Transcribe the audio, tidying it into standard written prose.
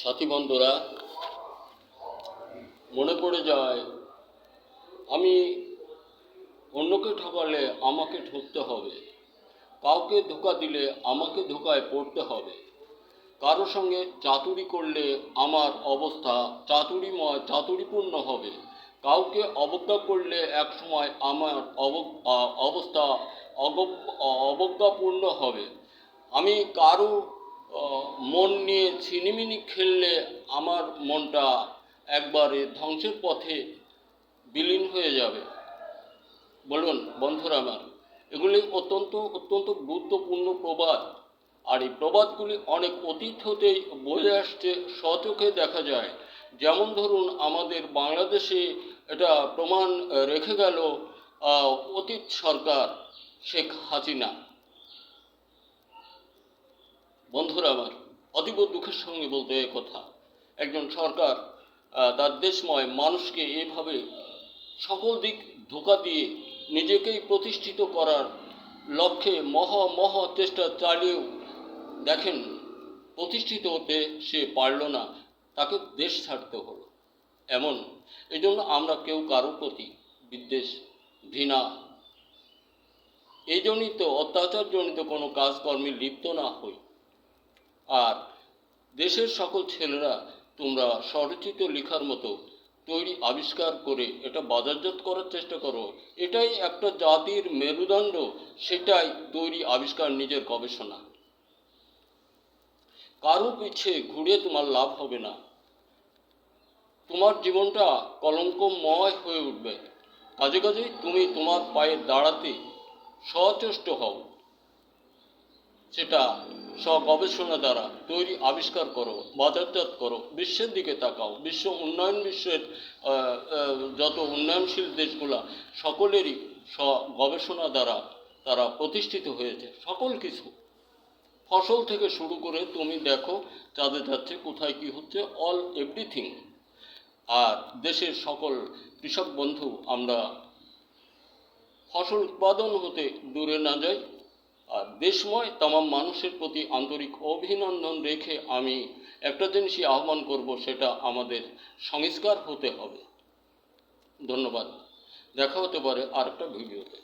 সাথী বন্ধুরা, মনে পড়ে যায় আমি অন্যকে ঠকালে আমাকে ঠকতে হবে, কাউকে ধোঁকা দিলে আমাকে ধোঁকায় পড়তে হবে, কারো সঙ্গে চাতুরি করলে আমার অবস্থা চাতুরিপূর্ণ হবে, কাউকে অবজ্ঞা করলে একসময় আমার অবস্থা অবজ্ঞাপূর্ণ হবে। আমি কারো মন নিয়ে ছিনিমিনি খেললে আমার মনটা একবারে ধ্বংসের পথে বিলীন হয়ে যাবে। বলুন বন্ধুরা আমার, এগুলি অত্যন্ত গুরুত্বপূর্ণ প্রবাদ। আর এই প্রবাদগুলি অনেক অতীত হতেই বয়ে আসছে, স্বচোখে দেখা যায়। যেমন ধরুন, আমাদের বাংলাদেশে এটা প্রমাণ রেখে গেল অতীত সরকার শেখ হাসিনা। বন্ধুরা আমার, অতীব দুঃখের সঙ্গে বলতে এ কথা, একজন সরকার তার দেশময় মানুষকে এভাবে সকল দিক ধোঁকা দিয়ে নিজেকেই প্রতিষ্ঠিত করার লক্ষ্যে মহা চেষ্টা চালিয়েও দেখেন প্রতিষ্ঠিত হতে সে পারল না, তাকে দেশ ছাড়তে হলো। এমন এই জন্য আমরা কেউ কারো প্রতি বিদ্বেষ, ঘৃণা, এই জন্যই তো অত্যাচারজনিত কোনো কাজকর্মে লিপ্ত না হই। আর দেশের সকল ছেলেরা তোমরা স্বরচিত লেখার মতো তৈরি আবিষ্কার করে এটা বাজারজাত করার চেষ্টা করো। এটাই একটা জাতির মেরুদণ্ড, সেটাই তৈরি আবিষ্কার, নিজের গবেষণা। কারো পিছে ঘুরে তোমার লাভ হবে না, তোমার জীবনটা কলঙ্কময় হয়ে উঠবে। কাজেই তুমি তোমার পায়ে দাঁড়াতে সচেষ্ট হও, সেটা গবেষণা দ্বারা তৈরি আবিষ্কার করো, বাজারজাত করো, বিশ্বের দিকে তাকাও। বিশ্বের যত উন্নয়নশীল দেশগুলা সকলেরই গবেষণা দ্বারা তারা প্রতিষ্ঠিত হয়েছে। সকল কিছু, ফসল থেকে শুরু করে তুমি দেখো চাঁদে যাচ্ছে, কোথায় কি হচ্ছে, এভরিথিং। আর দেশের সকল কৃষক বন্ধু, আমরা ফসল উৎপাদন হতে দূরে না যাই। আর দেশময় তামাম মানুষের প্রতি আন্তরিক অভিনন্দন রেখে আমি একটা জিনিসই আহ্বান করব, সেটা আমাদের সংস্কার হতে হবে। ধন্যবাদ। দেখা হতে পারে আরেকটা ভিডিওতে।